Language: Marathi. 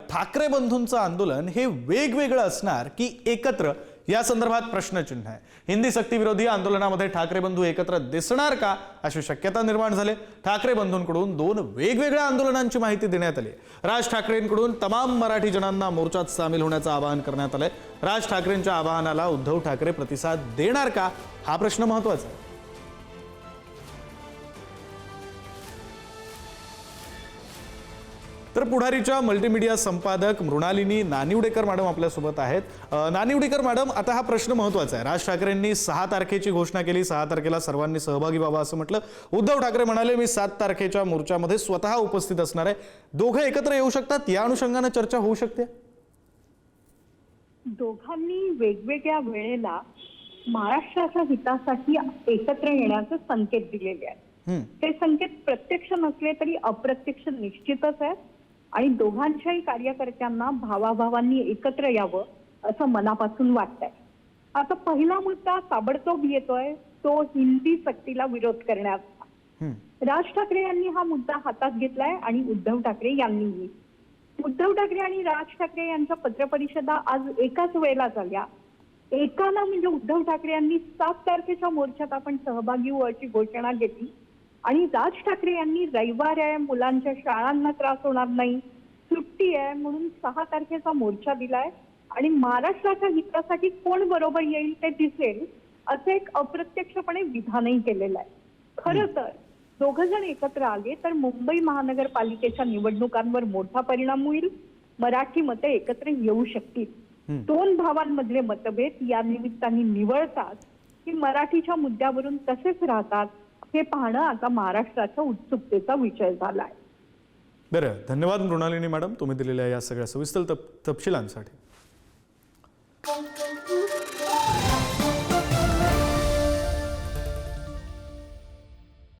ठाकरे बंधूंचं आंदोलन हे वेगवेगळं असणार की एकत्र, या संदर्भात प्रश्नचिन्ह आहे। हिंदी सक्ती विरोधी आंदोलनामध्ये ठाकरे बंधू एकत्र दिसणार का अशी शक्यता निर्माण झाली। ठाकरे बंधूंकडून दोन वेगवेगळ्या आंदोलनांची माहिती देण्यात आली। राज ठाकरेंकडून तमाम मराठी जनांना मोर्चात सामील होण्याचं आवाहन करण्यात आलंय। राज ठाकरेंच्या आवाहनाला उद्धव ठाकरे प्रतिसाद देणार का हा प्रश्न महत्त्वाचा आहे। तर पुढारीच्या मल्टीमीडिया संपादक मृणालिनी नानिवडेकर मॅडम आपल्या सोबत आहेत। नानिवडेकर मॅडम, आता हा प्रश्न महत्त्वाचा आहे। राज ठाकरेंनी 6 तारखेची घोषणा केली, 6 तारखेला सर्वांनी सहभागी व्हावं असं म्हटलं। उद्धव ठाकरे म्हणाले मी 7 तारखेच्या मोर्चामध्ये स्वतः उपस्थित असणार आहे। दोघे एकत्र येऊ शकतात, या अनुषंगाने चर्चा होऊ शकते। दोघांनी वेगवेगळ्या वेळेला महाराष्ट्राच्या हितासाठी एकत्र येण्याचे संकेत दिलेले आहेत। ते संकेत प्रत्यक्ष नसले तरी अप्रत्यक्ष निश्चितच आहेत आणि दोघांच्याही कार्यकर्त्यांना भावाभावांनी एकत्र यावं असं मनापासून वाटतंय। आता पहिला मुद्दा ताबडतोब येतोय तो हिंदी सक्तीला विरोध करण्याचा। राज ठाकरे यांनी हा मुद्दा हातात घेतलाय आणि उद्धव ठाकरे यांनीही। उद्धव ठाकरे आणि राज ठाकरे यांच्या पत्रपरिषदा आज एकाच वेळेला झाल्या। एकाला म्हणजे उद्धव ठाकरे यांनी 7 तारखेच्या मोर्चात आपण सहभागी व्हायची घोषणा घेतली आणि राज ठाकरे यांनी रविवार आहे, मुलांच्या शाळांना त्रास होणार नाही, सुट्टी आहे म्हणून 6 तारखेचा मोर्चा दिलाय आणि महाराष्ट्राच्या हितासाठी कोण बरोबर येईल ते दिसेल असं एक अप्रत्यक्षपणे विधानही केलेलं आहे। खरं तर दोघ जण एकत्र आले तर मुंबई महानगरपालिकेच्या निवडणुकांवर मोठा परिणाम होईल। मराठी मते एकत्र येऊ शकतील। दोन भावांमधले मतभेद या निमित्ताने निवळतात की मराठीच्या मुद्द्यावरून कसेच राहतात हे पाहणं आता महाराष्ट्राच्या उत्सुकतेचा विषय झालाय। बरं, धन्यवाद मृणालिनी मॅडम, तुम्ही दिलेल्या या सगळ्या सविस्तर तपशिलांसाठी।